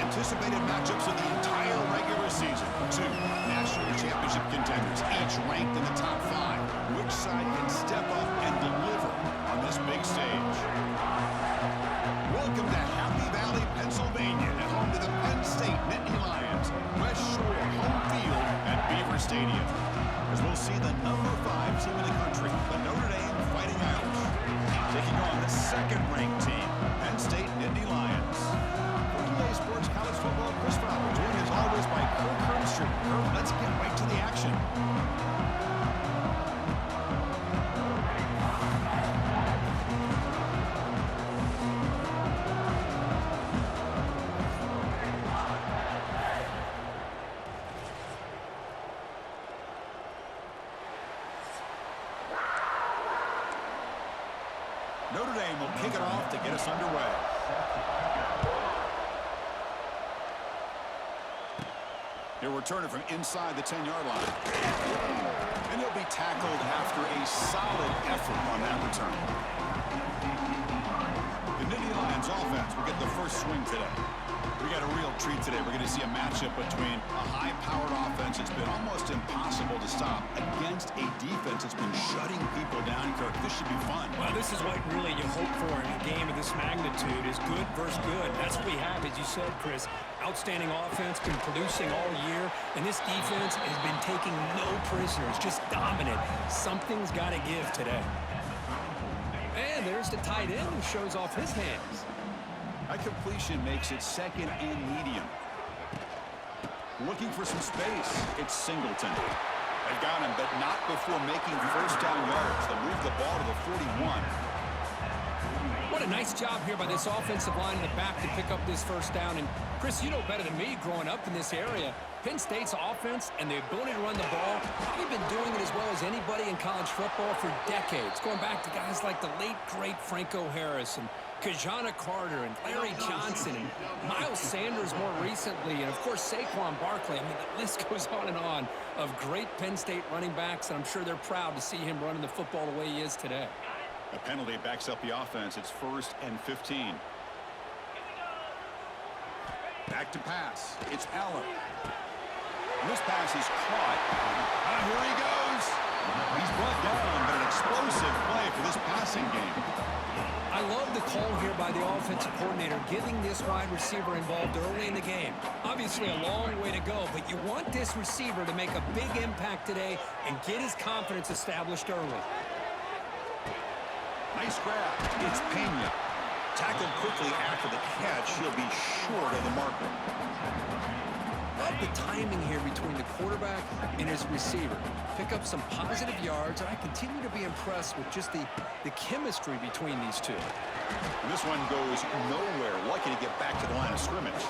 anticipated matchups of the entire regular season. Two national championship contenders, each ranked in the top 5. Which side can step up and deliver on this big stage? Welcome to Happy Valley, Pennsylvania, and home to the Penn State Nittany Lions. West Shore home field at Beaver Stadium. As we'll see the number 5 team in the country, the Notre Dame Fighting Irish, taking on the second-ranked team, Penn State Nittany Lions. For today's Sports College Football, Chris Fowler, joined as always by Kirk Hermstrom. Kirk, let's get right to the action. Notre Dame will kick it off to get us underway. He'll return it from inside the 10-yard line. And he'll be tackled after a solid effort on that return. The Nittany Lions offense will get the first swing today. We got a real treat today. We're going to see a matchup between a high-powered offense that's been almost impossible to stop against a defense that's been shutting people down, Kirk. This should be fun. Well, this is what really you hope for in a game of this magnitude is good versus good. That's what we have, as you said, Chris. Outstanding offense, been producing all year, and this defense has been taking no prisoners, just dominant. Something's got to give today. And there's the tight end who shows off his hands. That completion makes it second and medium. Looking for some space. It's Singleton. They've got him, but not before making first down yards. They'll move the ball to the 41. What a nice job here by this offensive line in the back to pick up this first down. And, Chris, you know better than me growing up in this area, Penn State's offense and the ability to run the ball, they've been doing it as well as anybody in college football for decades, going back to guys like the late, great Franco Harris and Kajana Carter and Larry Johnson and Miles Sanders more recently, and, of course, Saquon Barkley. I mean, the list goes on and on of great Penn State running backs, and I'm sure they're proud to see him running the football the way he is today. A penalty backs up the offense. It's 1st and 15. Back to pass. It's Allen. And this pass is caught. Here he goes. He's brought down, but an explosive play for this passing game. I love the call here by the offensive coordinator, getting this wide receiver involved early in the game. Obviously a long way to go, but you want this receiver to make a big impact today and get his confidence established early. Nice grab. It's Pena. Tackled quickly after the catch. He'll be short of the marker. Love the timing here between the quarterback and his receiver. Pick up some positive yards, and I continue to be impressed with just the chemistry between these two. And this one goes nowhere. Lucky to get back to the line of scrimmage.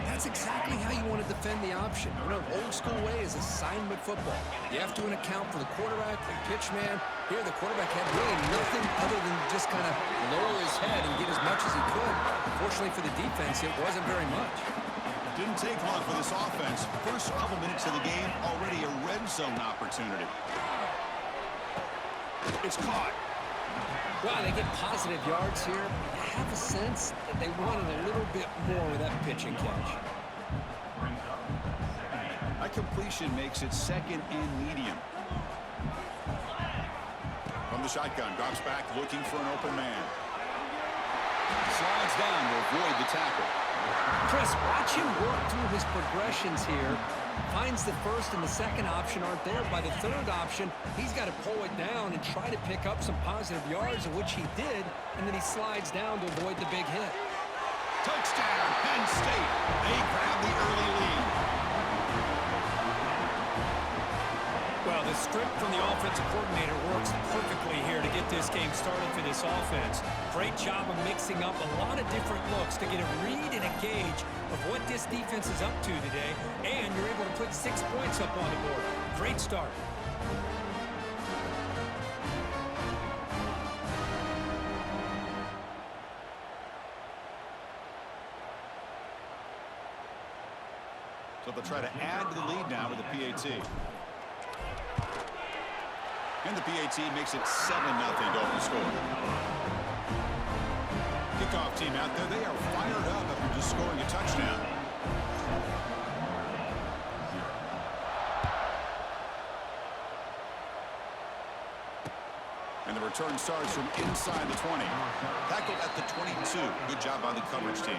That's exactly how you want to defend the option. You know, old school way is assignment football. You have to account for the quarterback, the pitch man. Here, the quarterback had really nothing other than just kind of lower his head and get as much as he could. Fortunately for the defense, it wasn't very much. Didn't take long for this offense. First couple minutes of the game, already a red zone opportunity. It's caught. Wow, they get positive yards here. I have a sense that they wanted a little bit more with that pitch and catch. That completion makes it second and medium. From the shotgun, drops back, looking for an open man. Slides down to avoid the tackle. Chris, watch him work through his progressions here. Finds the first and the second option aren't there. By the third option, he's got to pull it down and try to pick up some positive yards, of which he did, and then he slides down to avoid the big hit. Touchdown, Penn State. They grab the early lead. Well, the script from the offensive coordinator works perfectly here to get this game started for this offense. Great job of mixing up a lot of different looks to get a read and a gauge of what this defense is up to today, and you're able to put 6 points up on the board. Great start. So they'll try to add to the lead now with the PAT. And the PAT makes it 7-0 to open score. Kick kickoff team out there, they are fired up after just scoring a touchdown. And the return starts from inside the 20. Tackled at the 22. Good job by the coverage team.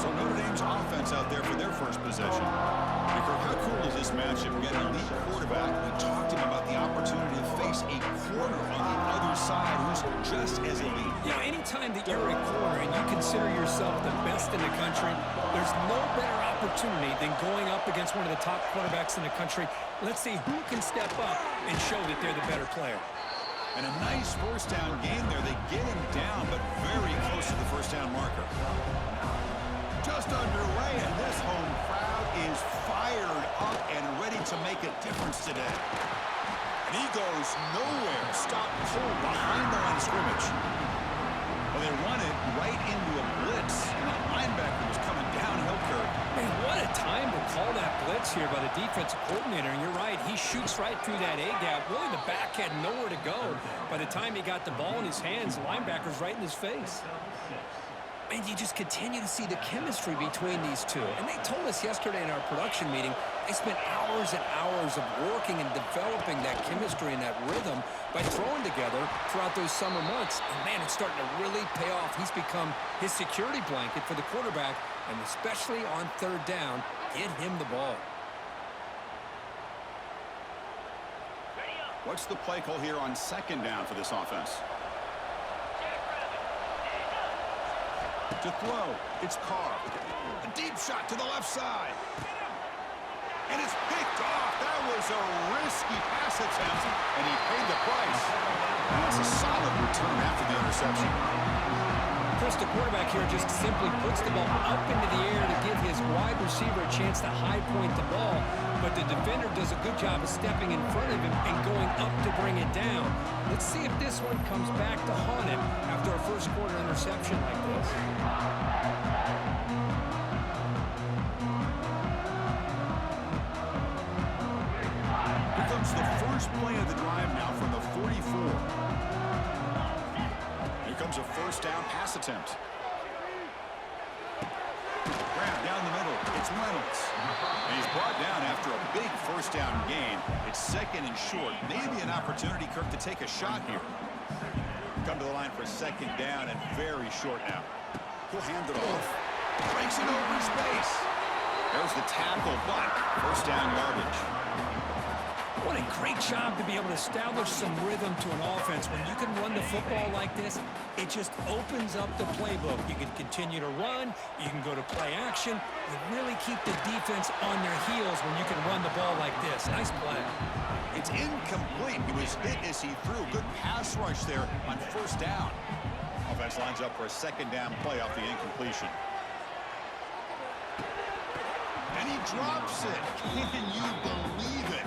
So Notre Dame's offense out there for their first possession. How cool is this matchup? We got an elite quarterback. We talked to him about the opportunity to face a corner on the other side who's just as elite. You know, anytime that you're a corner and you consider yourself the best in the country, there's no better opportunity than going up against one of the top quarterbacks in the country. Let's see who can step up and show that they're the better player. And a nice first down game there. They get him down, but very close to the first down marker. Just underway, and this home crowd is fired up and ready to make a difference today. And he goes nowhere. Stop cold behind the line of scrimmage. Well, they run it right into a blitz, and the linebacker was coming downhill curve. Man, what a time to call that blitz here by the defensive coordinator. And you're right, he shoots right through that A-gap. Really, the back had nowhere to go. By the time he got the ball in his hands, the linebacker's right in his face. And you just continue to see the chemistry between these two. And they told us yesterday in our production meeting, they spent hours and hours of working and developing that chemistry and that rhythm by throwing together throughout those summer months. And, man, it's starting to really pay off. He's become his security blanket for the quarterback, and especially on third down, get him the ball. What's the play call here on second down for this offense? To throw, it's Carr. A deep shot to the left side. And it's picked off. That was a risky pass attempt, and he paid the price. And that's a solid return after the interception. Chris, the quarterback here just simply puts the ball up into the air to give his wide receiver a chance to high point the ball. But the defender does a good job of stepping in front of him and going up to bring it down. Let's see if this one comes back to haunt him after a first quarter interception like this. Here comes the first play of the drive now from the 44. Here comes a first down pass attempt. Grab down the middle. It's Reynolds. And he's brought down after a big first down gain. It's second and short. Maybe an opportunity, Kirk, to take a shot here. Come to the line for a second down and very short now. He'll hand it off. Breaks it over space. There's the tackle, but first down yardage. What a great job to be able to establish some rhythm to an offense. When you can run the football like this, it just opens up the playbook. You can continue to run. You can go to play action. You really keep the defense on their heels when you can run the ball like this. Nice play. It's incomplete. He was hit as he threw. Good pass rush there on first down. Offense lines up for a second down play off the incompletion. And he drops it. Can you believe it?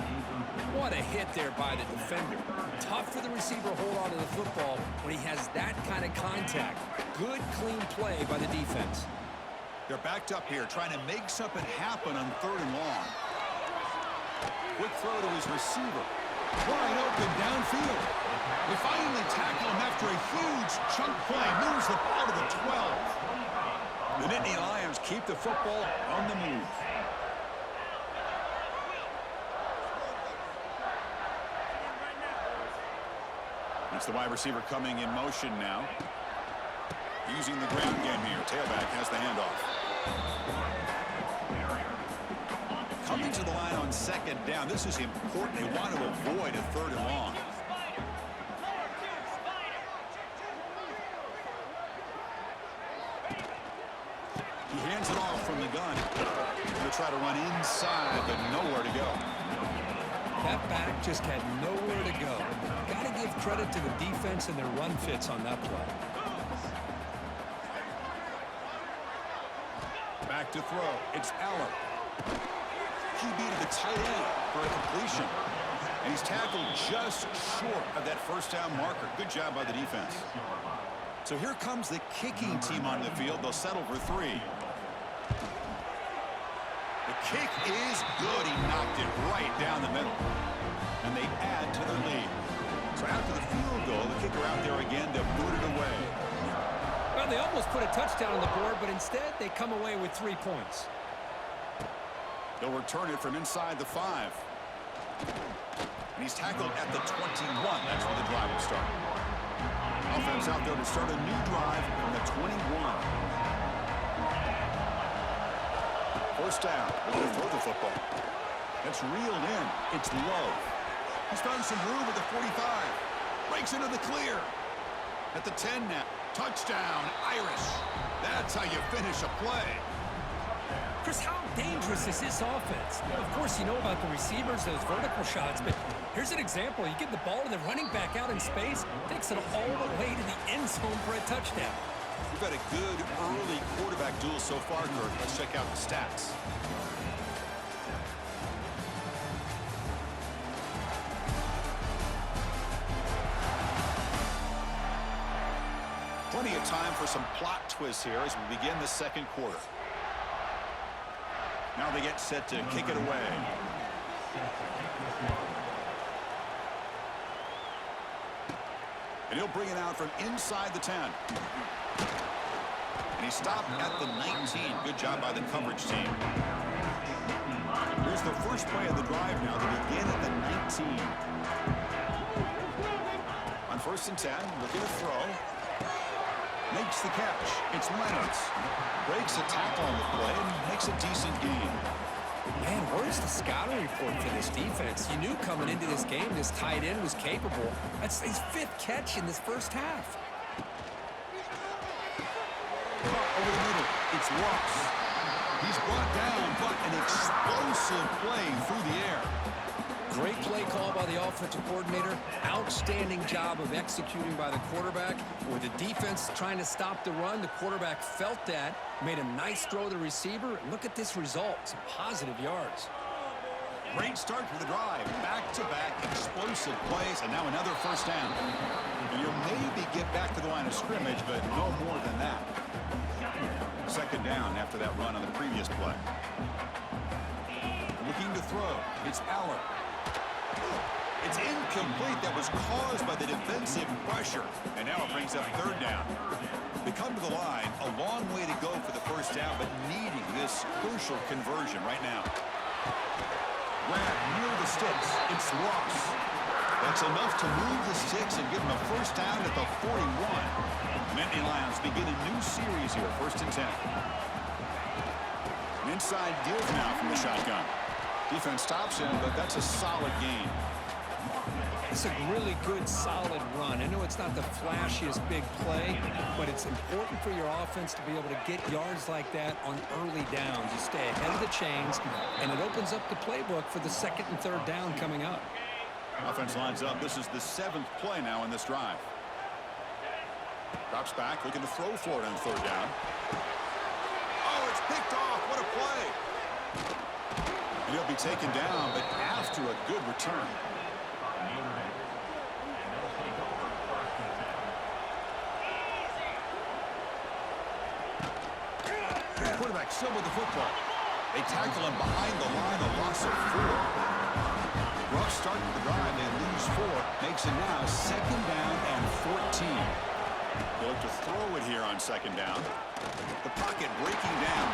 What a hit there by the defender. Tough for the receiver to hold on to the football when he has that kind of contact. Good, clean play by the defense. They're backed up here, trying to make something happen on third and long. Quick throw to his receiver. Wide open downfield. They finally tackle him after a huge chunk play. Moves the ball to the 12. The Nittany Lions keep the football on the move. It's the wide receiver coming in motion now. Using the ground game here. Tailback has the handoff. Coming to the line on second down. This is important. They want to avoid a third and long. He hands it off from the gun. Going to try to run inside, but nowhere to go. That back just had nowhere to go. Got to give credit to the defense and their run fits on that play. Back to throw. It's Allen. QB to the tight end for a completion. And he's tackled just short of that first down marker. Good job by the defense. So here comes the kicking team on the field. They'll settle for 3. The kick is good. He knocked it right down the middle. And they add to their lead. So after the field goal, the kicker out there again to boot it away. Well, they almost put a touchdown on the board, but instead they come away with 3 points. They'll return it from inside the 5. And he's tackled at the 21. That's where the drive will start. Offense out there to start a new drive from the 21. First down. They're going to throw the football. That's reeled in. It's low. He's found some room at the 45. Breaks into the clear. At the 10 now. Touchdown, Irish. That's how you finish a play. Chris, how dangerous is this offense? Of course, you know about the receivers, those vertical shots, but here's an example. You get the ball to the running back out in space, takes it all the way to the end zone for a touchdown. We've had a good early quarterback duel so far, Kirk. Let's check out the stats. Plenty of time for some plot twists here as we begin the second quarter. Now they get set to kick it away. And he'll bring it out from inside the 10. And he stopped at the 19. Good job by the coverage team. Here's the first play of the drive now. They begin at the 19. On 1st and 10, looking to throw. Makes the catch. It's Leonard. Breaks a tackle on the play and makes a decent gain. Man, where's the scouting report for this defense? You knew coming into this game this tight end was capable. That's his 5th catch in this first half. Caught over the middle. It's Ross. He's brought down, but an explosive play through the air. Great play call by the offensive coordinator. Outstanding job of executing by the quarterback. With the defense trying to stop the run, the quarterback felt that, made a nice throw to the receiver. And look at this result, some positive yards. Great start for the drive. Back-to-back explosive plays, and now another first down. And you'll maybe get back to the line of scrimmage, but no more than that. Second down after that run on the previous play. Looking to throw. It's Aller. It's incomplete. That was caused by the defensive pressure. And now it brings up 3rd down. They come to the line. A long way to go for the first down, but needing this crucial conversion right now. Grab near the sticks. It's Ross. That's enough to move the sticks and give them a first down at the 41. Nittany Lions begin a new series here. 1st and 10. An inside give now from the shotgun. Defense stops him, but that's a solid gain. It's a really good, solid run. I know it's not the flashiest big play, but it's important for your offense to be able to get yards like that on early downs. You stay ahead of the chains, and it opens up the playbook for the 2nd and 3rd down coming up. Offense lines up. This is the 7th play now in this drive. Drops back, looking to throw for it on 3rd down. Oh, it's picked off. What a play. And he'll be taken down, but after a good return. Quarterback still with the football. They tackle him behind the line, a loss of 4. Rough start to the drive. They lose 4. Makes it now 2nd down and 14. They look to throw it here on 2nd down. The pocket breaking down.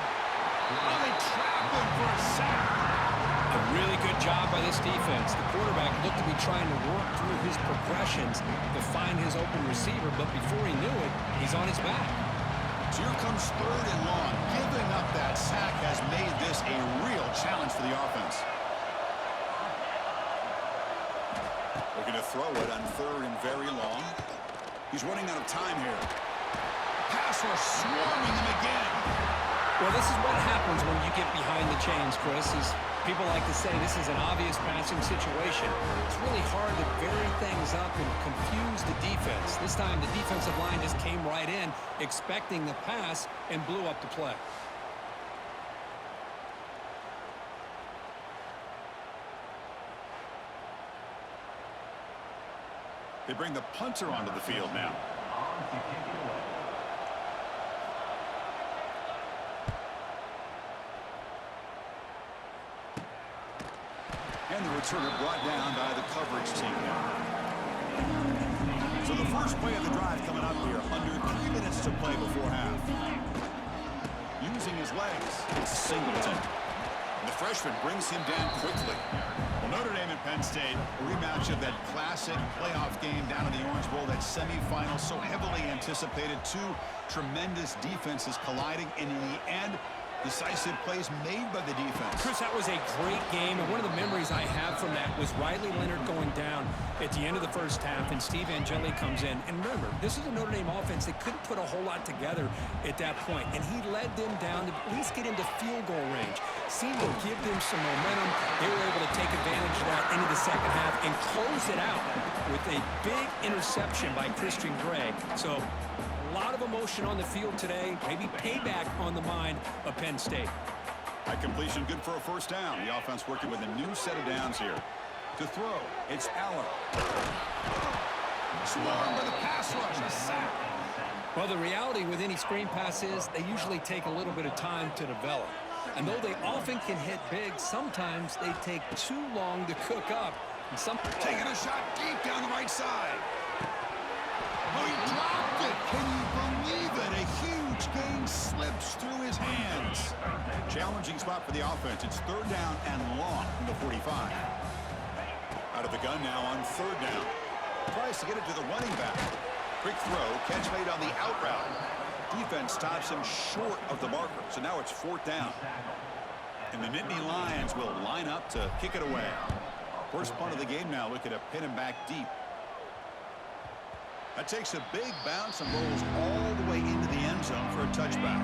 Oh, they trap him for a sack. A really good job by this defense. The quarterback looked to be trying to work through his progressions to find his open receiver, but before he knew it, he's on his back. So here comes 3rd and long. Giving up that sack has made this a real challenge for the offense. Looking to throw it on 3rd and very long. He's running out of time here. Pass rush swarming him again. Well, this is what happens when you get behind the chains, Chris. Is people like to say this is an obvious passing situation. It's really hard to vary things up and confuse the defense. This time, the defensive line just came right in, expecting the pass, and blew up the play. They bring the punter onto the field now. And the returner brought down by the coverage team now. So the first play of the drive coming up here. Under 3 minutes to play before half. Using his legs. It's Singleton. And the freshman brings him down quickly. Well, Notre Dame and Penn State, a rematch of that classic playoff game down in the Orange Bowl, that semifinal, so heavily anticipated. Two tremendous defenses colliding, and in the end, decisive plays made by the defense. Chris, that was a great game, and one of the memories I have from that was Riley Leonard going down at the end of the first half, and Steve Angeli comes in. And remember, this is a Notre Dame offense that couldn't put a whole lot together at that point, and he led them down to at least get into field goal range. Seemed to give them some momentum. They were able to take advantage of that into the second half and close it out with a big interception by Christian Gray. So a lot of emotion on the field today, maybe payback on the mind of Penn State. High completion, good for a first down. The offense working with a new set of downs here. To throw, it's Allen. Swarmed by the pass rush, a sack. Well, the reality with any screen pass is they usually take a little bit of time to develop. And though they often can hit big, sometimes they take too long to cook up. And taking a shot deep down the right side. Oh, he dropped it. Can you believe it? A huge gain slips through his hands. Challenging spot for the offense. It's third down and long from the 45. Out of the gun now on third down. Tries to get it to the running back. Quick throw. Catch made on the out route. Defense stops him short of the marker. So now it's fourth down. And the Nittany Lions will line up to kick it away. First punt of the game now. Look at a pin him back deep. That takes a big bounce and rolls all the way into the end zone for a touchback.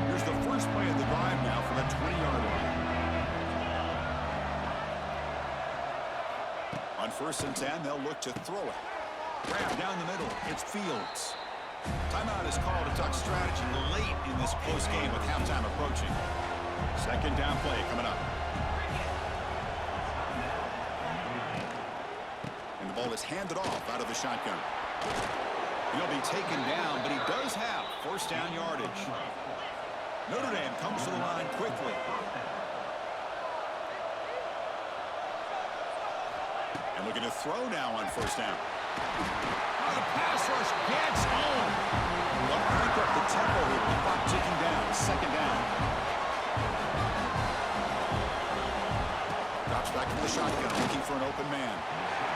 Here's the first play of the drive now from the 20-yard line. On first and 10, they'll look to throw it. Grab down the middle. It's Fields. Timeout is called. A tuck strategy late in this close game with halftime approaching. Second down play coming up. And the ball is handed off out of the shotgun. He'll be taken down, but he does have first down yardage. Notre Dame comes to the line quickly. And looking to throw now on first down. Oh, the pass rush gets home. They'll crank up the tempo here. The clock ticking down. Second down. Drops back to the shotgun, looking for an open man.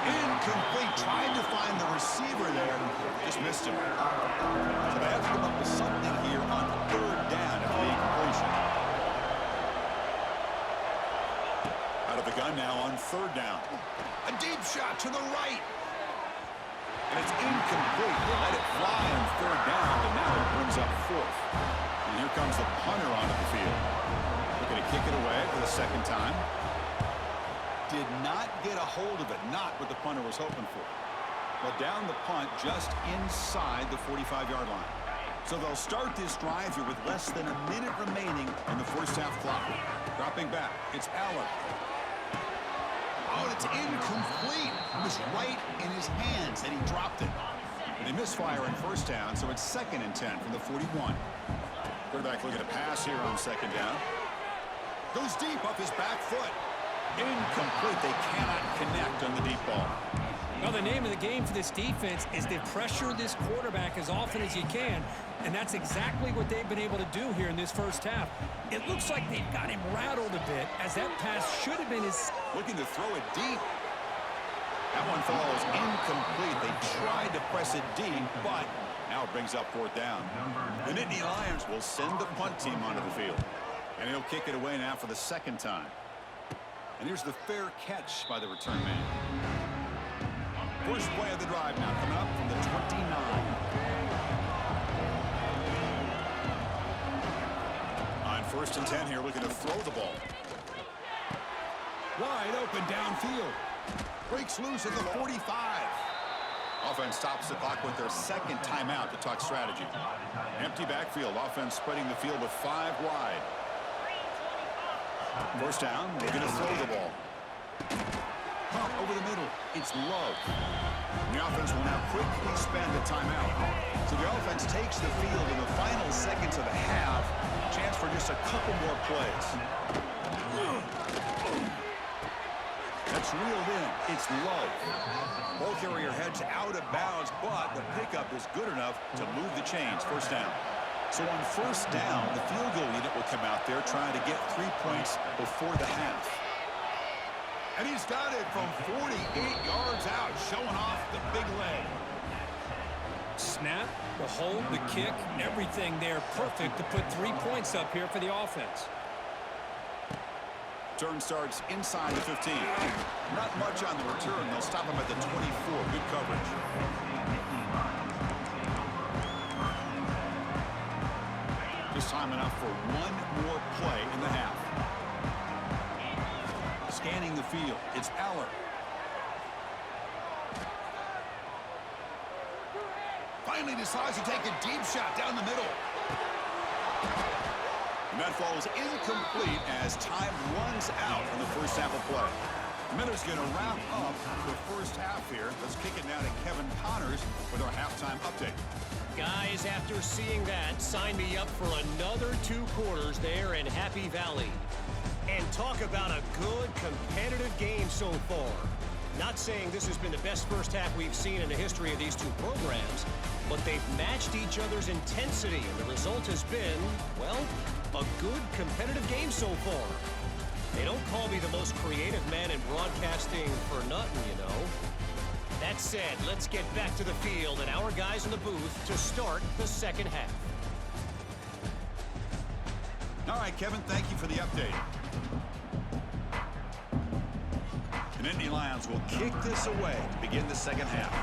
Incomplete. Tried to find the receiver there. Just missed him. So they have to come up with something here on third down after the incompletion. Out of the gun now on third down. A deep shot to the right. And it's incomplete. They let it fly on third down, but now it brings up fourth. And here comes the punter onto the field. Looking to kick it away for the second time. Did not get a hold of it. Not what the punter was hoping for. But down the punt just inside the 45-yard line. So they'll start this drive here with less than a minute remaining on the first half clock. Dropping back. It's Allen. Oh, it's incomplete. It was right in his hands, and he dropped it. They misfire in first down, so it's second and 10 from the 41. Quarterback looking to pass here on second down. Goes deep off his back foot. Incomplete. They cannot connect on the deep ball. Well, the name of the game for this defense is to pressure this quarterback as often as you can, and that's exactly what they've been able to do here in this first half. It looks like they've got him rattled a bit, as that pass should have been his... Looking to throw it deep. That one falls incomplete. They tried to press it deep, but now it brings up fourth down. The Nittany Lions will send the punt team onto the field, and he'll kick it away now for the second time. And here's the fair catch by the return man. First play of the drive now coming up from the 29. On first and 10 here, looking to throw the ball. Wide open downfield. Breaks loose at the 45. Offense stops the clock with their second timeout to talk strategy. Empty backfield. Offense spreading the field with 5 wide. First down, they're going to throw the ball. Pump over the middle. It's Love. The offense will now quickly spend the timeout. So the offense takes the field in the final seconds of the half. Chance for just a couple more plays. That's reeled in. It's low. Ball carrier heads out of bounds, but the pickup is good enough to move the chains. First down. So on first down, the field goal unit will come out there trying to get 3 points before the half. And he's got it from 48 yards out, showing off the big leg. Snap, the hold, the kick, everything there perfect to put 3 points up here for the offense. Turn starts inside the 15. Not much on the return. They'll stop him at the 24. Good coverage. Just time enough for one more play in the half. Scanning the field. It's Aller. Finally decides to take a deep shot down the middle. And that falls incomplete as time runs out in the first half of play. Miller's going to wrap up the first half here. Let's kick it now to Kevin Connors with our halftime update. Guys, after seeing that, sign me up for another 2 quarters there in Happy Valley. And talk about a good competitive game so far. Not saying this has been the best first half we've seen in the history of these two programs, but they've matched each other's intensity, and the result has been, well, a good competitive game so far. They don't call me the most creative man in broadcasting for nothing, you know. That said, let's get back to the field and our guys in the booth to start the second half. All right, Kevin, thank you for the update. And Nittany Lions will kick this away to begin the second half.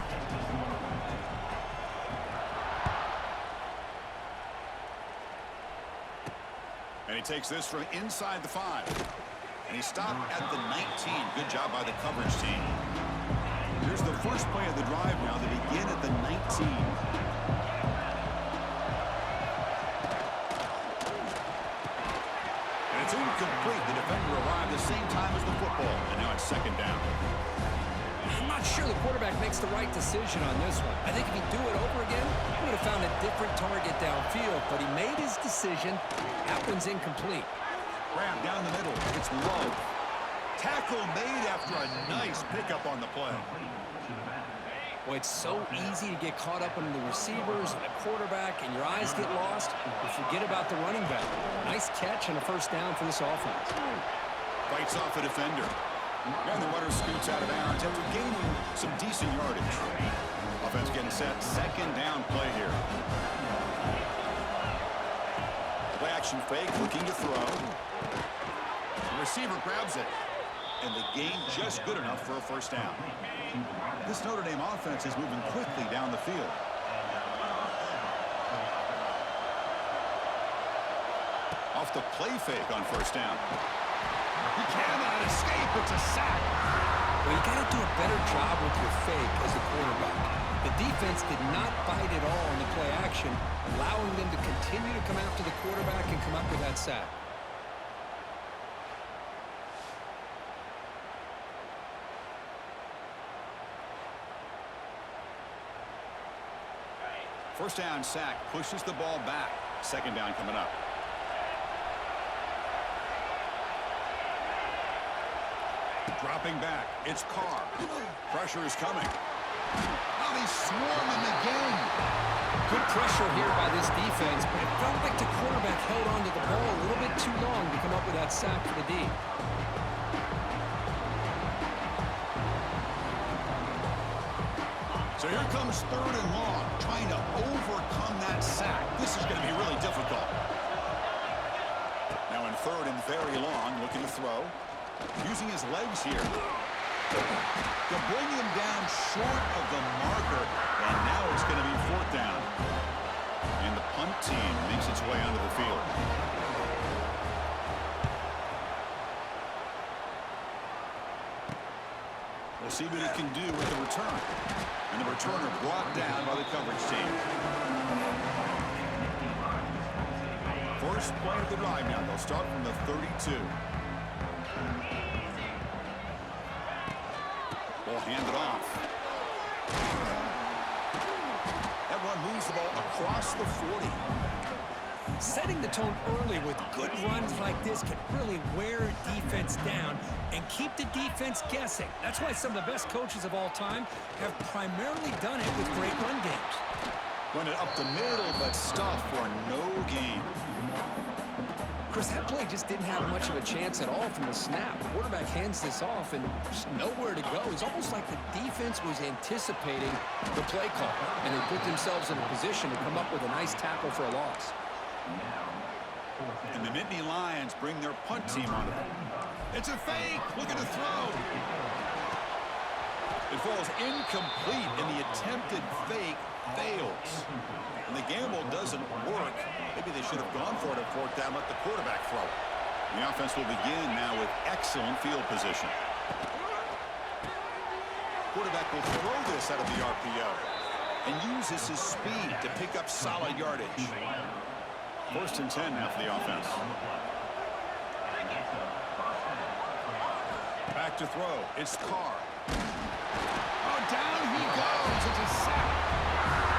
And he takes this from inside the 5. And he stopped at the 19. Good job by the coverage team. Here's the first play of the drive now. They begin at the 19. And it's incomplete. The defender arrived the same time as the football. And now it's second down. I'm not sure the quarterback makes the right decision on this one. I think if he'd do it over again, he would have found a different target downfield. But he made his decision. That one's incomplete. Grab down the middle. It's low. Tackle made after a nice pickup on the play. Boy, it's so easy to get caught up in the receivers and the quarterback, and your eyes get lost. You forget about the running back. Nice catch and a first down for this offense. Fights off a defender. And the runner scoots out of bounds after gaining some decent yardage. Offense getting set. Second down play here. Play action fake, looking to throw. The receiver grabs it. And the gain just good enough for a first down. This Notre Dame offense is moving quickly down the field. Off the play fake on first down. He cannot escape. It's a sack. Well, you got to do a better job with your fake as a quarterback. The defense did not bite at all in the play action, allowing them to continue to come after the quarterback and come up with that sack. First down sack pushes the ball back. Second down coming up. Dropping back. It's Carr. Pressure is coming. Now he's swarming again. Good pressure here by this defense, but it felt like the quarterback held on to the ball a little bit too long to come up with that sack for the D. So here comes third and long, trying to overcome that sack. This is going to be really difficult. Now in third and very long, looking to throw. Using his legs here. To bring him down short of the marker, and now it's going to be fourth down. And the punt team makes its way onto the field. We'll see what it can do with the return. And the returner brought down by the coverage team. First play of the drive now. They'll start from the 32. Ball handed off. That run moves the ball across the 40. Setting the tone early with good runs like this can really wear defense down and keep the defense guessing. That's why some of the best coaches of all time have primarily done it with great run games. Run it up the middle, but stuff for no gain. Chris, that play just didn't have much of a chance at all from the snap. The quarterback hands this off and just nowhere to go. It's almost like the defense was anticipating the play call, and they put themselves in a position to come up with a nice tackle for a loss. And the Nittany Lions bring their punt team on it. It's a fake. Looking to throw. It falls incomplete, and the attempted fake fails. And the gamble doesn't work. Maybe they should have gone for it at fourth down, let the quarterback throw it. The offense will begin now with excellent field position. Quarterback will throw this out of the RPO and uses his speed to pick up solid yardage. First and 10 now for the offense. Back to throw. It's Carr. Oh, down he goes. It's a sack.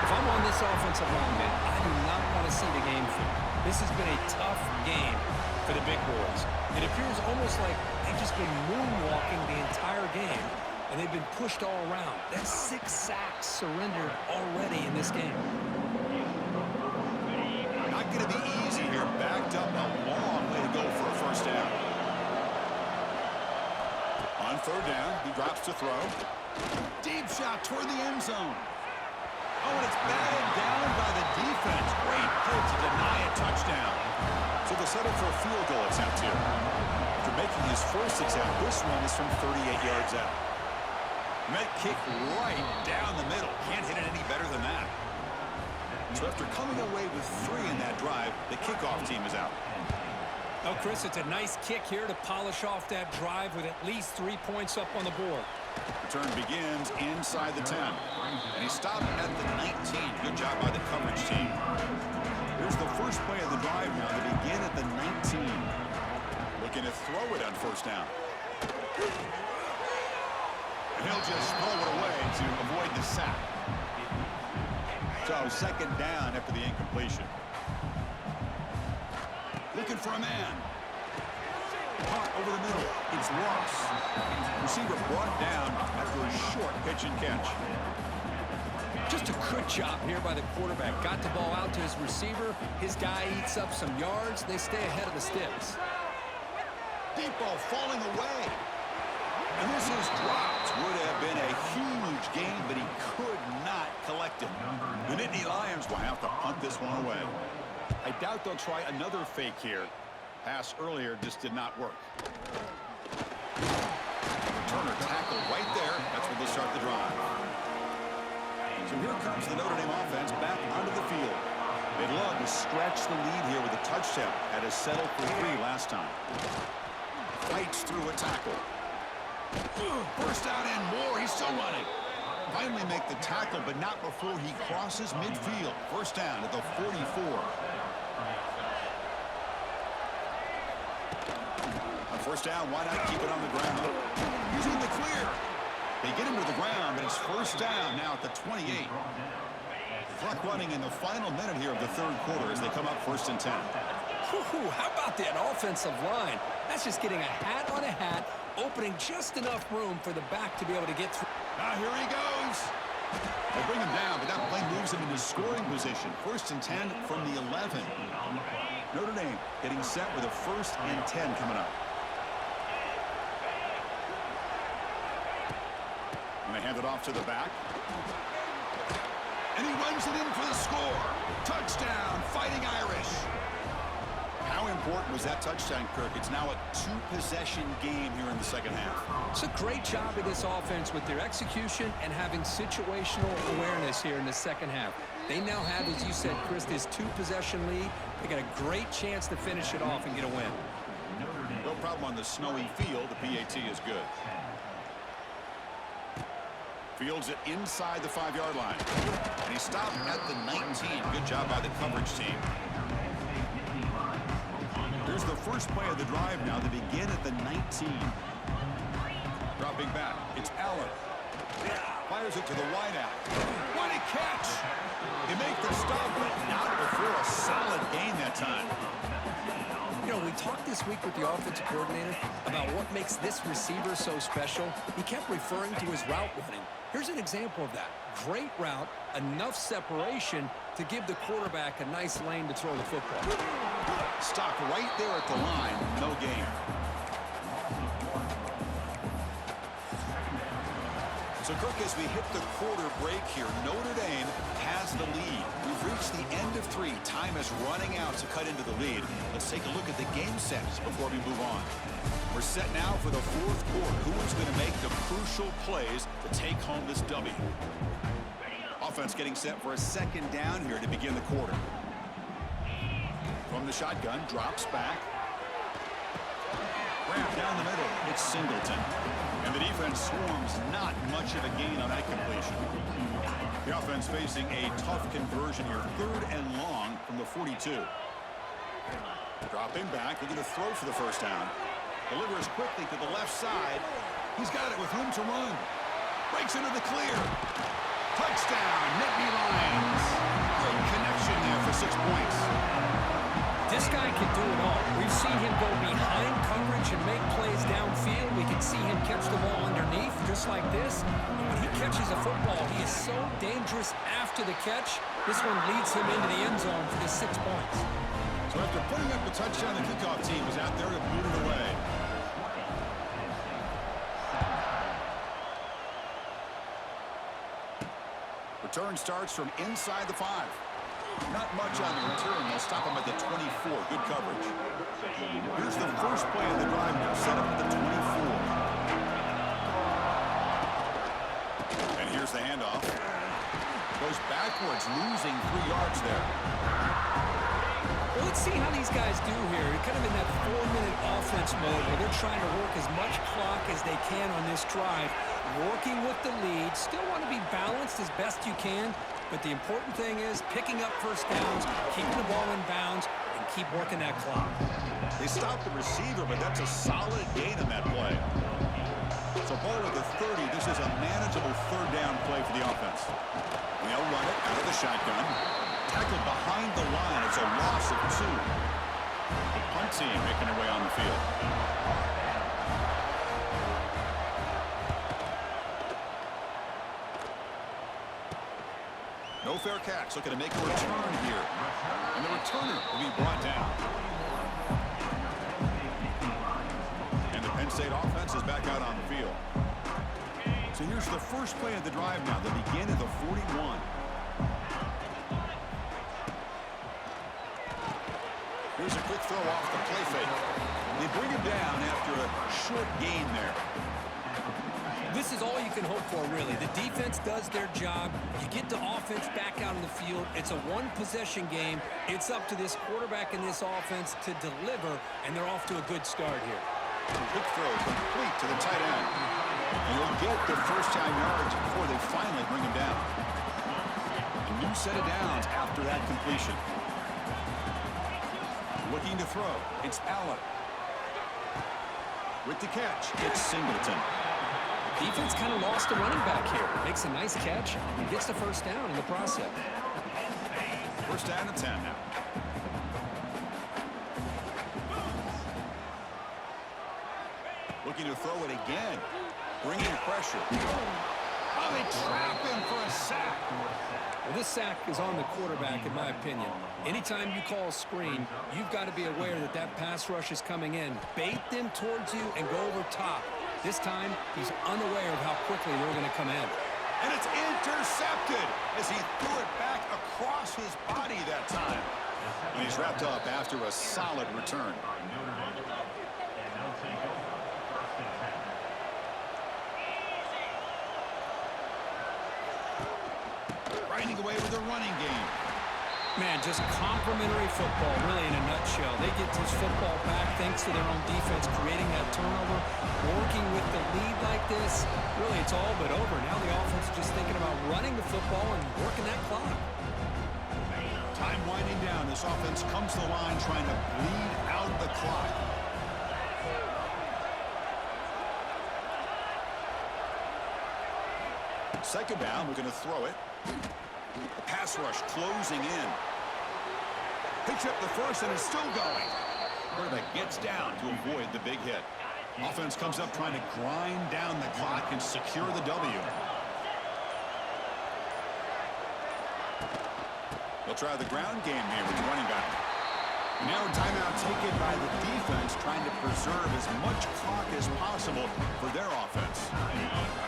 If I'm on this offensive line, man, I do not want to see the game through. This has been a tough game for the big boys. It appears almost like they've just been moonwalking the entire game, and they've been pushed all around. That's 6 sacks surrendered already in this game. Not going to be easy here. Backed up a long way to go for a first down. On third down, he drops to throw. Deep shot toward the end zone. Oh, and it's batted down by the defense. Great play to deny a touchdown. So they'll settle for a field goal attempt here. After making his first attempt, this one is from 38 yards out. Met kick right down the middle. Can't hit it any better than that. So after coming away with 3 in that drive, the kickoff team is out. Oh, Chris, it's a nice kick here to polish off that drive with at least 3 points up on the board. Return begins inside the 10. And he stopped at the 19. Good job by the coverage team. Here's the first play of the drive now. They begin at the 19. Looking to throw it on first down. And he'll just throw it away to avoid the sack. So second down after the incompletion. Looking for a man. Caught over the middle. It's Ross. Receiver brought down after a short pitch and catch. Just a good job here by the quarterback. Got the ball out to his receiver. His guy eats up some yards. They stay ahead of the sticks. Deep ball falling away. And this is dropped. Would have been a huge gain, but he could not collect it. The Nittany Lions will have to punt this one away. I doubt they'll try another fake here. Pass earlier just did not work. Turner tackled right there. That's where they start the drive. So here comes the Notre Dame offense back onto the field. They'd love to stretch the lead here with a touchdown. Had us settled for 3 last time. Fights through a tackle. First down and more. He's still running. Finally make the tackle, but not before he crosses midfield. First down at the 44. On first down, why not keep it on the ground? Using the clear. They get him to the ground, but it's first down now at the 28. Clock running in the final minute here of the third quarter as they come up first and 10. How about that offensive line? That's just getting a hat on a hat, opening just enough room for the back to be able to get through. Now here he goes. They bring him down, but that play moves him into scoring position. First and 10 from the 11. Notre Dame getting set with a first and 10 coming up. And they hand it off to the back. And he runs it in for the score. Touchdown, Fighting Irish. How important was that touchdown, Kirk? It's now a 2-possession game here in the second half. It's a great job of this offense with their execution and having situational awareness here in the second half. They now have, as you said, Chris, this 2-possession lead. They got a great chance to finish it off and get a win. No problem on the snowy field. The PAT is good. Fields it inside the 5-yard line. And he stopped at the 19. Good job by the coverage team. Here's the first play of the drive now. They begin at the 19. Dropping back. It's Allen. Fires it to the wideout. What a catch! They make the stop, but not before a solid gain that time. talked this week with the offensive coordinator about what makes this receiver so special. He kept referring to his route running. Here's an example of that. Great route, enough separation to give the quarterback a nice lane to throw the football. Stopped right there at the line. No gain. So, Kirk, as we hit the quarter break here, Notre Dame has the lead. We've reached the end of 3. Time is running out to cut into the lead. Let's take a look at the game sets before we move on. We're set now for the 4th quarter. Who is going to make the crucial plays to take home this W? Offense getting set for a 2nd down here to begin the quarter. From the shotgun, drops back. Wrapped down the middle. It's Singleton. And the defense swarms, not much of a gain on that completion. The offense facing a tough conversion here. 3rd and long from the 42. Dropping back, looking to throw for the 1st down. Delivers quickly to the left side. He's got it with room to run. Breaks into the clear. Touchdown, Nittany Lions. Great connection there for 6 points. This guy can do it all. We've seen him go behind coverage and make plays downfield. We can see him catch the ball underneath, just like this. And when he catches a football, he is so dangerous after the catch. This one leads him into the end zone for the 6 points. So after putting up the touchdown, the kickoff team is out there to boot it away. Return starts from inside the 5. Not much on the return. They'll stop him at the 24. Good coverage. Here's the first play of the drive now. Set up at the 24. And here's the handoff. Goes backwards, losing 3 yards there. Well, let's see how these guys do here. They're kind of in that 4-minute offense mode where they're trying to work as much clock as they can on this drive. Working with the lead. Still want to be balanced as best you can. But the important thing is picking up 1st downs, keeping the ball in bounds, and keep working that clock. They stopped the receiver, but that's a solid gain on that play. So ball at the 30. This is a manageable 3rd down play for the offense. They'll run it out of the shotgun. Tackled behind the line. It's a loss of 2. The punt team making their way on the field. No fair catch. Looking to make a return here. And the returner will be brought down. And the Penn State offense is back out on the field. So here's the first play of the drive now. They begin at the 41. Here's a quick throw off the play fake. They bring him down after a short gain there. This is all you can hope for, really. The defense does their job. You get the offense back out on the field. It's a 1-possession game. It's up to this quarterback and this offense to deliver, and they're off to a good start here. Quick throw complete to the tight end. And he'll get the 1st-down yards before they finally bring him down. A new set of downs after that completion. Looking to throw. It's Allen. With the catch, it's Singleton. Defense kind of lost a running back here. Makes a nice catch and gets the 1st down in the process. 1st down and 10 now. Looking to throw it again. Bringing pressure. Oh, they trap him for a sack. Well, this sack is on the quarterback, in my opinion. Anytime you call a screen, you've got to be aware that that pass rush is coming in. Bait them towards you and go over top. This time, he's unaware of how quickly they're going to come in. And it's intercepted as he threw it back across his body that time. And he's wrapped up after a solid return. Grinding away with a running game. Man, just complimentary football, really, in a nutshell. They get this football back thanks to their own defense, creating that turnover, working with the lead like this. Really, it's all but over. Now the offense is just thinking about running the football and working that clock. Time winding down. This offense comes to the line trying to bleed out the clock. Second down, we're going to throw it. The pass rush closing in. Picks up the 1st and is still going. Quarterback gets down to avoid the big hit. Offense comes up trying to grind down the clock and secure the W. They'll try the ground game here with the running back. Now a timeout taken by the defense, trying to preserve as much clock as possible for their offense.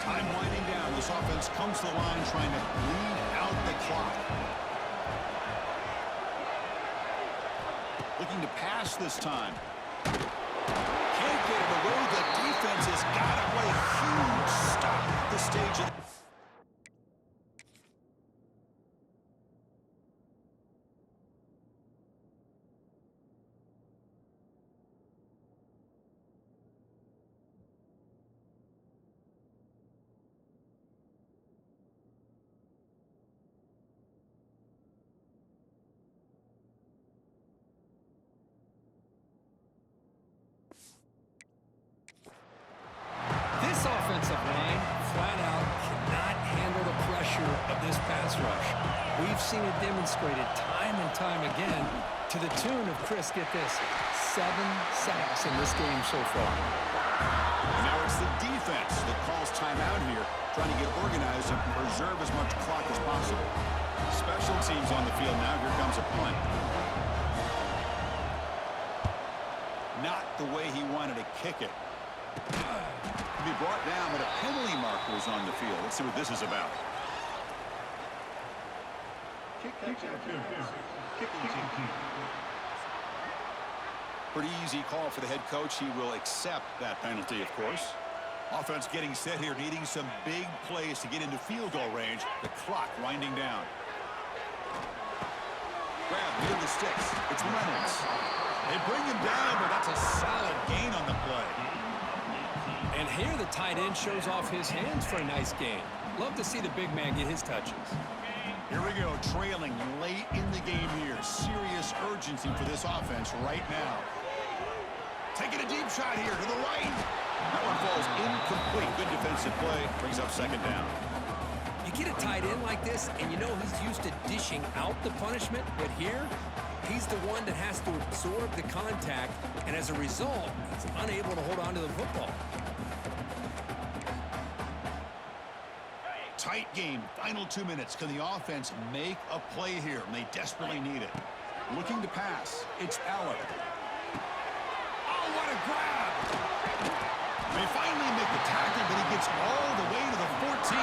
Time winding down. This offense comes to the line trying to bleed out the clock. Looking to pass this time. Can't get it away. The defense has got away. Huge stop at the stage of offensive line flat out cannot handle the pressure of this pass rush. We've seen it demonstrated time and time again to the tune of, Chris, get this, 7 sacks in this game so far. Now it's the defense that calls timeout here, trying to get organized and preserve as much clock as possible. Special teams on the field now. Here comes a punt. Not the way he wanted to kick it. Be brought down, but a penalty marker was on the field. Let's see what this is about. Pretty easy call for the head coach. He will accept that penalty, of course. Offense getting set here, needing some big plays to get into field goal range. The clock winding down. Grab near the sticks. It's Reynolds. They bring him down, but that's a solid gain on the play. And here the tight end shows off his hands for a nice gain. Love to see the big man get his touches. Here we go, trailing late in the game here. Serious urgency for this offense right now. Taking a deep shot here to the right. That one falls incomplete. Good defensive play. Brings up second down. You get a tight end like this, and you know he's used to dishing out the punishment, but here, he's the one that has to absorb the contact, and as a result, he's unable to hold on to the football. Tight game, final 2 minutes. Can the offense make a play here? And they desperately need it. Looking to pass. It's Eller. Oh, what a grab! They finally make the tackle, but he gets all the way to the 14.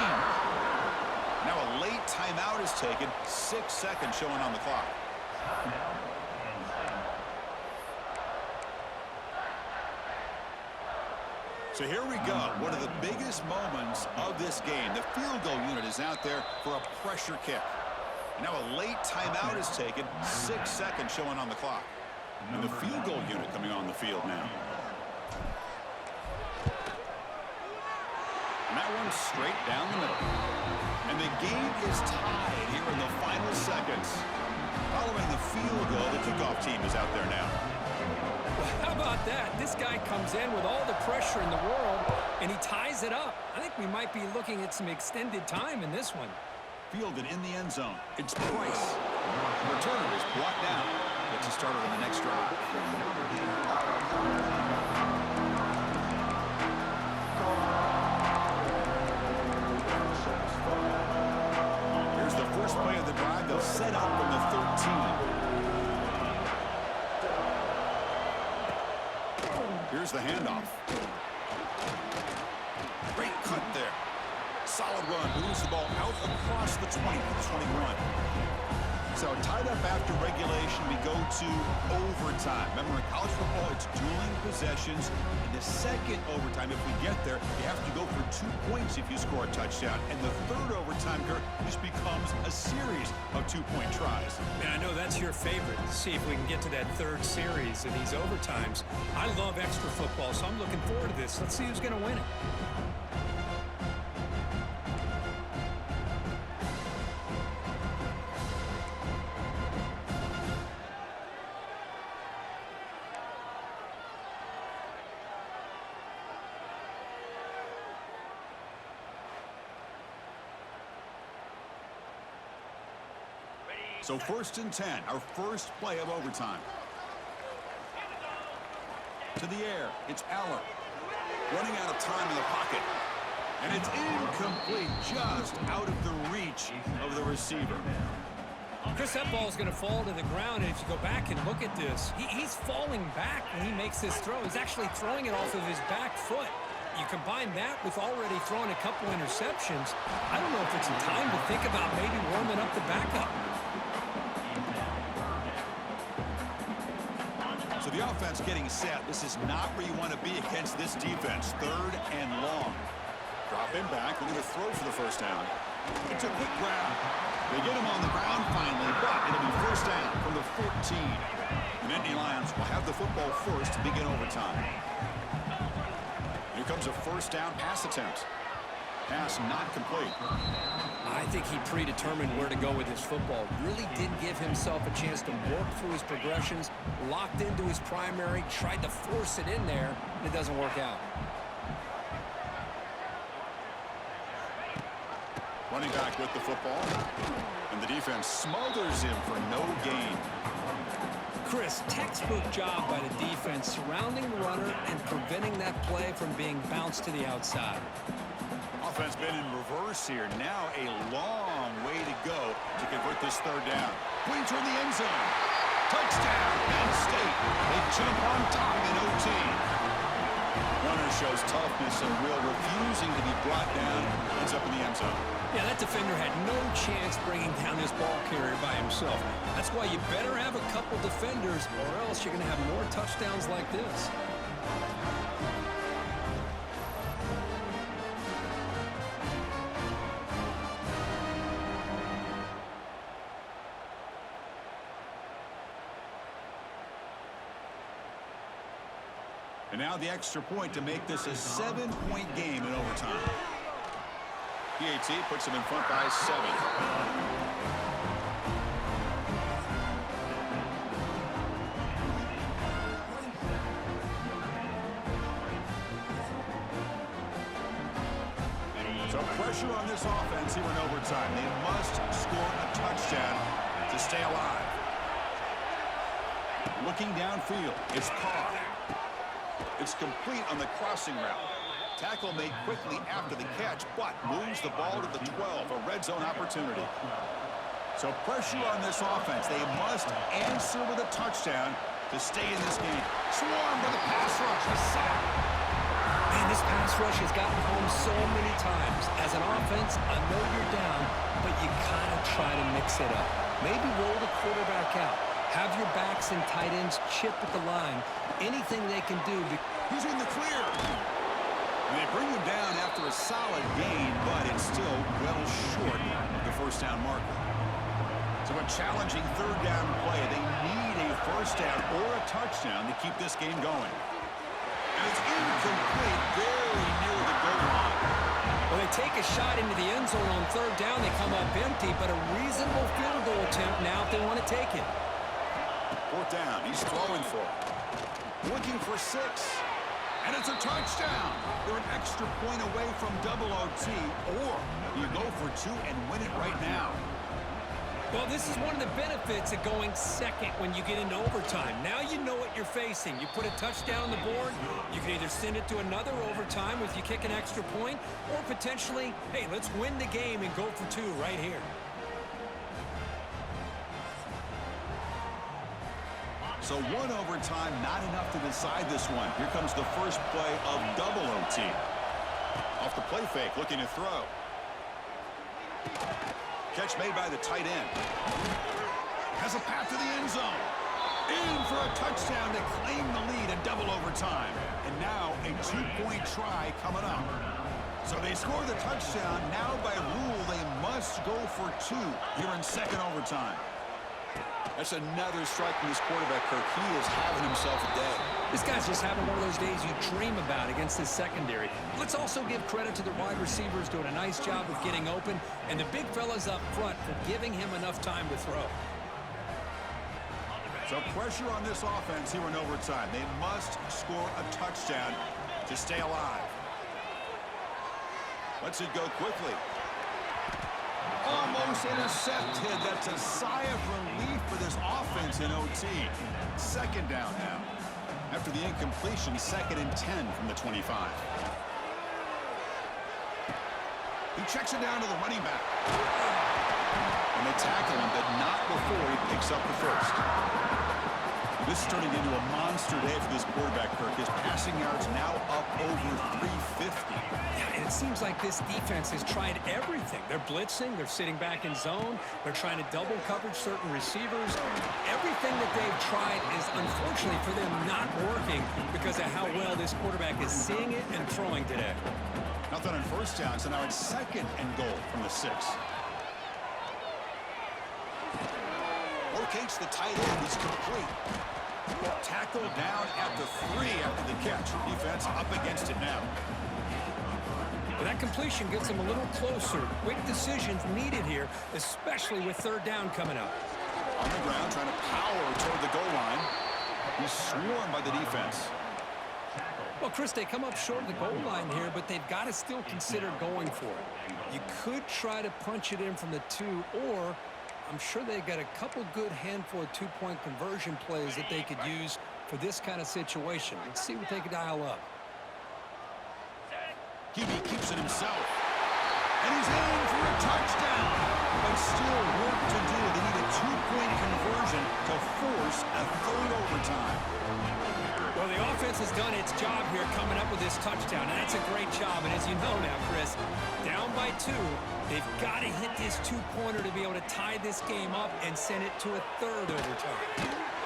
Now a late timeout is taken. 6 seconds showing on the clock. So here we go. One of the biggest moments of this game. The field goal unit is out there for a pressure kick. Now a late timeout is taken. 6 seconds showing on the clock. And the field goal unit coming on the field now. And that one's straight down the middle. And the game is tied here in the final seconds. Following the field goal, the kickoff team is out there now. Well, how about that? This guy comes in with all the pressure in the world, and he ties it up. I think we might be looking at some extended time in this one. Fielded in the end zone. It's Price. Returner is blocked down. Gets us started on the next drive. Here's the first play of the drive. They'll set up from the 13. Here's the handoff. Great cut there. Solid run. Moves the ball out across the 20 to the 21. So tied up after regulation, we go to overtime. Remember, in college football, it's dueling possessions. In the second overtime, if we get there, you have to go for 2 points if you score a touchdown. And the third overtime, Kurt, just becomes a series of 2-point tries. Man, I know that's your favorite. See if we can get to that third series in these overtimes. I love extra football, so I'm looking forward to this. Let's see who's going to win it. So 1st and 10, our first play of overtime. To the air. It's Aller. Running out of time in the pocket. And it's incomplete, just out of the reach of the receiver. Chris, that ball is going to fall to the ground, and if you go back and look at this, he's falling back when he makes this throw. He's actually throwing it off of his back foot. You combine that with already throwing a couple interceptions, I don't know if it's time to think about maybe warming up the backup. So the offense getting set. This is not where you want to be against this defense. 3rd and long. Drop him back. We're going to throw for the first down. It's a quick grab. They get him on the ground finally, but it'll be first down from the 14. The Nittany Lions will have the football first to begin overtime. Here comes a first down pass attempt. Pass not complete. I think he predetermined where to go with his football. Really didn't give himself a chance to work through his progressions, locked into his primary, tried to force it in there, and it doesn't work out. Running back with the football. And the defense smothers him for no gain. Chris, textbook job by the defense surrounding the runner and preventing that play from being bounced to the outside. Offense been in reverse here. Now a long way to go to convert this 3rd down. Pointer in the end zone. Touchdown, Penn State. They jump on top in OT. Runner shows toughness and will, refusing to be brought down. Ends up in the end zone. Yeah, that defender had no chance bringing down this ball carrier by himself. That's why you better have a couple defenders, or else you're going to have more touchdowns like this. And now the extra point to make this a 7-point game in overtime. PAT puts them in front by 7. So pressure on this offense here in overtime. They must score a touchdown to stay alive. Looking downfield, it's Carr. It's complete on the crossing route. Tackle made quickly after the catch, but moves the ball to the 12, a red zone opportunity. So pressure on this offense. They must answer with a touchdown to stay in this game. Swarm with a pass rush. A sack. Man, this pass rush has gotten home so many times. As an offense, I know you're down, but you gotta try to mix it up. Maybe roll the quarterback out. Have your backs and tight ends chip at the line. Anything they can do. He's in the clear. And they bring him down after a solid gain, but it's still well short of the first down marker. So a challenging 3rd down play. They need a first down or a touchdown to keep this game going. And it's incomplete, very near the goal line. When they take a shot into the end zone on 3rd down, they come up empty, but a reasonable field goal attempt now if they want to take it. 4th down, he's throwing for it. Looking for 6. And it's a touchdown. They're an extra point away from double OT, or you go for 2 and win it right now. Well, this is one of the benefits of going second when you get into overtime. Now you know what you're facing. You put a touchdown on the board, you can either send it to another overtime if you kick an extra point, or potentially, hey, let's win the game and go for 2 right here. So 1 overtime, not enough to decide this one. Here comes the first play of double OT. Off the play fake, looking to throw. Catch made by the tight end. Has a path to the end zone. In for a touchdown to claim the lead in double overtime. And now a 2-point try coming up. So they score the touchdown. Now by rule, they must go for 2 here in second overtime. That's another strike from this quarterback, Kirk. He is having himself a day. This guy's just having one of those days you dream about against this secondary. Let's also give credit to the wide receivers doing a nice job of getting open, and the big fellas up front for giving him enough time to throw. So pressure on this offense here in overtime. They must score a touchdown to stay alive. Lets it go quickly. Almost intercepted. That's a sigh of relief for this offense in OT. Second down now. After the incompletion, 2nd and 10 from the 25. He checks it down to the running back. And they tackle him, but not before he picks up the first. This is turning into a monster day for this quarterback, Kirk. His passing yards now up over 350. Yeah, and it seems like this defense has tried everything. They're blitzing. They're sitting back in zone. They're trying to double coverage certain receivers. Everything that they've tried is, unfortunately for them, not working because of how well this quarterback is seeing it and throwing today. Nothing on first down, so now it's 2nd and goal from the 6. Locates the tight end. He's complete. Tackled down at the 3 after the catch. Defense up against it now. But that completion gets him a little closer. Quick decisions needed here, especially with 3rd down coming up. On the ground, trying to power toward the goal line. He's swarmed by the defense. Well, Chris, they come up short of the goal line here, but they've got to still consider going for it. You could try to punch it in from the 2, or I'm sure they've got a couple good handful of 2-point conversion plays that they could use for this kind of situation. Let's see what they can dial up. QB keeps it himself. And he's aiming for a touchdown. But still work to do. They need a 2-point conversion to force a 3rd overtime. Well, the offense has done its job here coming up with this touchdown, and that's a great job. And as you know now, Chris, down by 2, they've got to hit this 2-pointer to be able to tie this game up and send it to a 3rd overtime.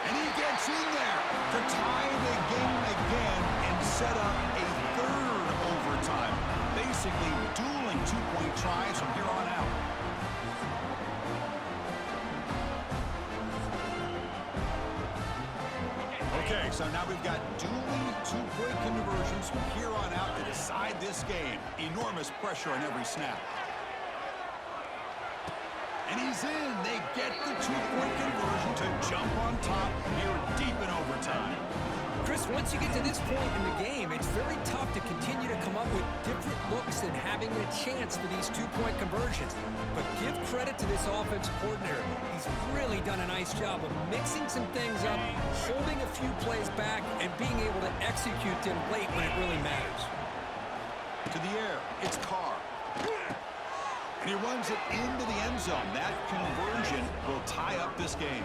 And he gets in there to tie the game again and set up a 3rd overtime. Basically dueling 2-point tries from here on out. Okay, so now we've got dueling 2-point conversions from here on out to decide this game. Enormous pressure on every snap. And he's in. They get the 2-point conversion to jump on top here deep in overtime. Chris, once you get to this point in the game, it's very tough to continue to come up with different looks and having a chance for these 2-point conversions. But give credit to this offensive coordinator. He's really done a nice job of mixing some things up, holding a few plays back, and being able to execute them late when it really matters. To the air, it's Carr. And he runs it into the end zone. That conversion will tie up this game.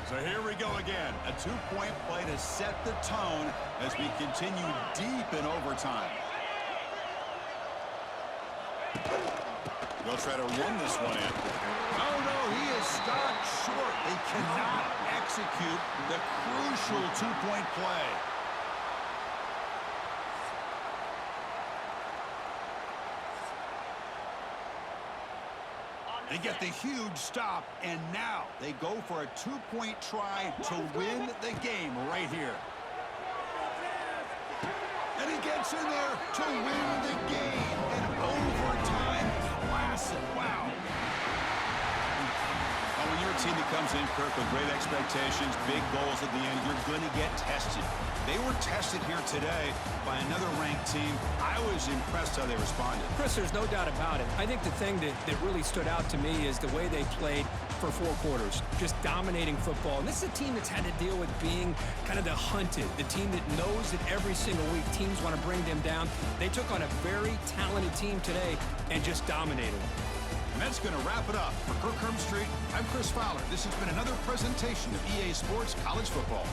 So here we go again. A 2-point play to set the tone as we continue deep in overtime. They'll try to run this one in. Oh, no, he is stopped short. They cannot execute the crucial 2-point play. They get the huge stop, and now they go for a 2-point try to win the game right here. And he gets in there to win the game in overtime. Classic. Wow. Now, when you're a team that comes in, Kirk, with great expectations, big goals at the end, you're going to get tested. They were tested here today by another ranked team. I was impressed how they responded. Chris, there's no doubt about it. I think the thing that really stood out to me is the way they played for 4 quarters, just dominating football. And this is a team that's had to deal with being kind of the hunted, the team that knows that every single week teams want to bring them down. They took on a very talented team today and just dominated them. And that's going to wrap it up. For Kirk Street, I'm Chris Fowler. This has been another presentation of EA Sports College Football.